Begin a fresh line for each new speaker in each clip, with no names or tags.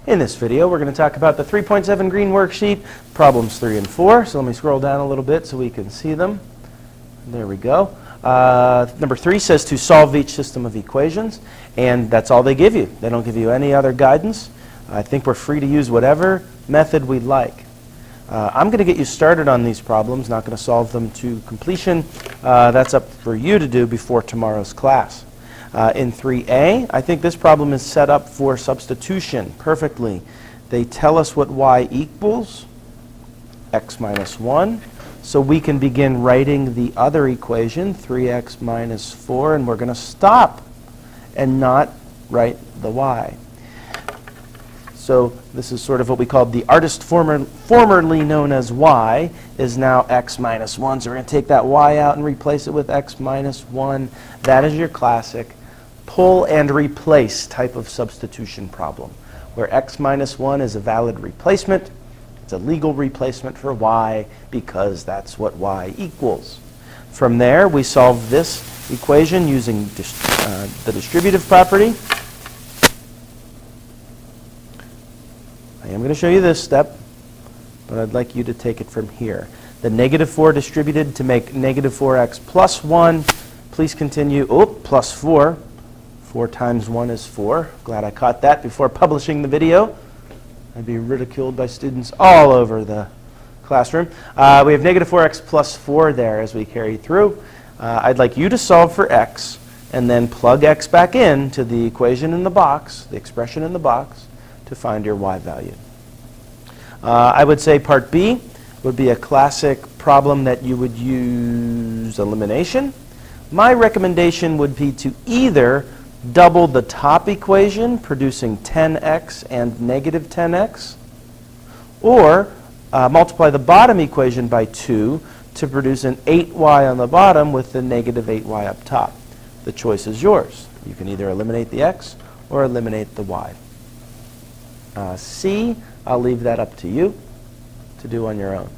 In this video, we're going to talk about the 3.7 Green Worksheet, problems 3 and 4. So let me scroll down a little bit so we can see them. There we go. Number 3 says to solve each system of equations, and that's all they give you. They don't give you any other guidance. I think we're free to use whatever method we like. I'm going to get you started on these problems, not going to solve them to completion. That's up for you to do before tomorrow's class. In 3a, I think this problem is set up for substitution perfectly. They tell us what y equals, x minus 1. So we can begin writing the other equation, 3x minus 4, and we're going to stop and not write the y. So this is sort of what we called the artist formerly known as y, is now x minus 1. So we're going to take that y out and replace it with x minus 1. That is your classic pull and replace type of substitution problem, where x minus 1 is a valid replacement. It's a legal replacement for y because that's what y equals. From there, we solve this equation using the distributive property. I am going to show you this step, but I'd like you to take it from here. The negative 4 distributed to make negative 4x plus 1. Please continue. Oh, plus 4. 4 times 1 is 4. Glad I caught that before publishing the video. I'd be ridiculed by students all over the classroom. We have negative 4x plus 4 there as we carry through. I'd like you to solve for x and then plug x back in to the equation in the box, the expression in the box, to find your y value. I would say part B would be a classic problem that you would use elimination. My recommendation would be to either double the top equation, producing 10x and negative 10x, or multiply the bottom equation by 2 to produce an 8y on the bottom with the negative 8y up top. The choice is yours. You can either eliminate the x or eliminate the y. C, I'll leave that up to you to do on your own.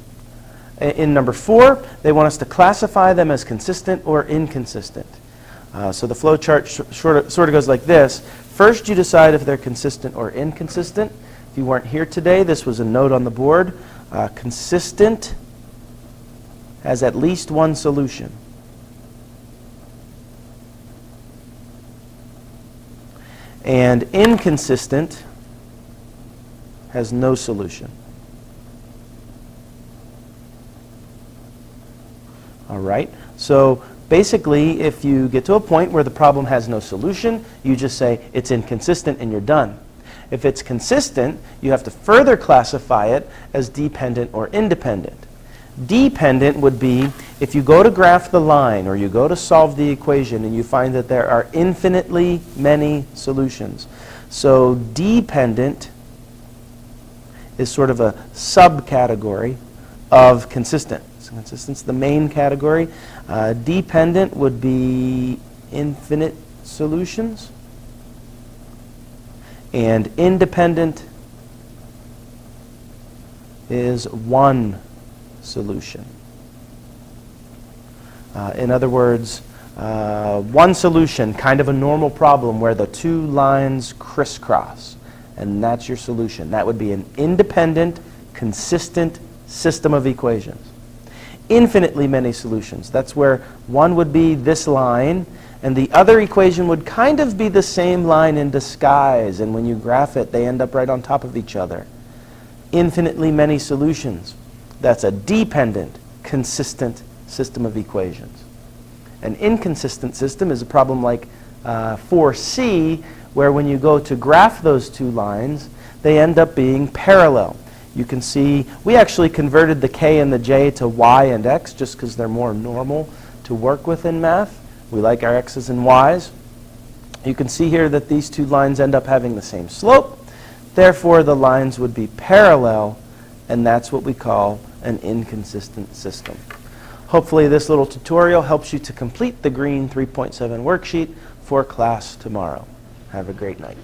In number 4, they want us to classify them as consistent or inconsistent. So the flow chart sort of goes like this. First, you decide if they're consistent or inconsistent. If you weren't here today, this was a note on the board. Consistent has at least one solution. And inconsistent has no solution. All right, so basically, if you get to a point where the problem has no solution, you just say it's inconsistent and you're done. If it's consistent, you have to further classify it as dependent or independent. Dependent would be if you go to graph the line or you go to solve the equation and you find that there are infinitely many solutions. So dependent is sort of a subcategory of consistent. So consistent's the main category. Dependent would be infinite solutions, and independent is one solution. In other words, one solution, kind of a normal problem where the two lines crisscross, and that's your solution. That would be an independent, consistent system of equations. Infinitely many solutions. That's where one would be this line, and the other equation would kind of be the same line in disguise, and when you graph it, they end up right on top of each other. Infinitely many solutions. That's a dependent, consistent system of equations. An inconsistent system is a problem like 4C, where when you go to graph those two lines, they end up being parallel. You can see we actually converted the k and the j to y and x just because they're more normal to work with in math. We like our x's and y's. You can see here that these two lines end up having the same slope. Therefore, the lines would be parallel, and that's what we call an inconsistent system. Hopefully, this little tutorial helps you to complete the Green 3.7 worksheet for class tomorrow. Have a great night.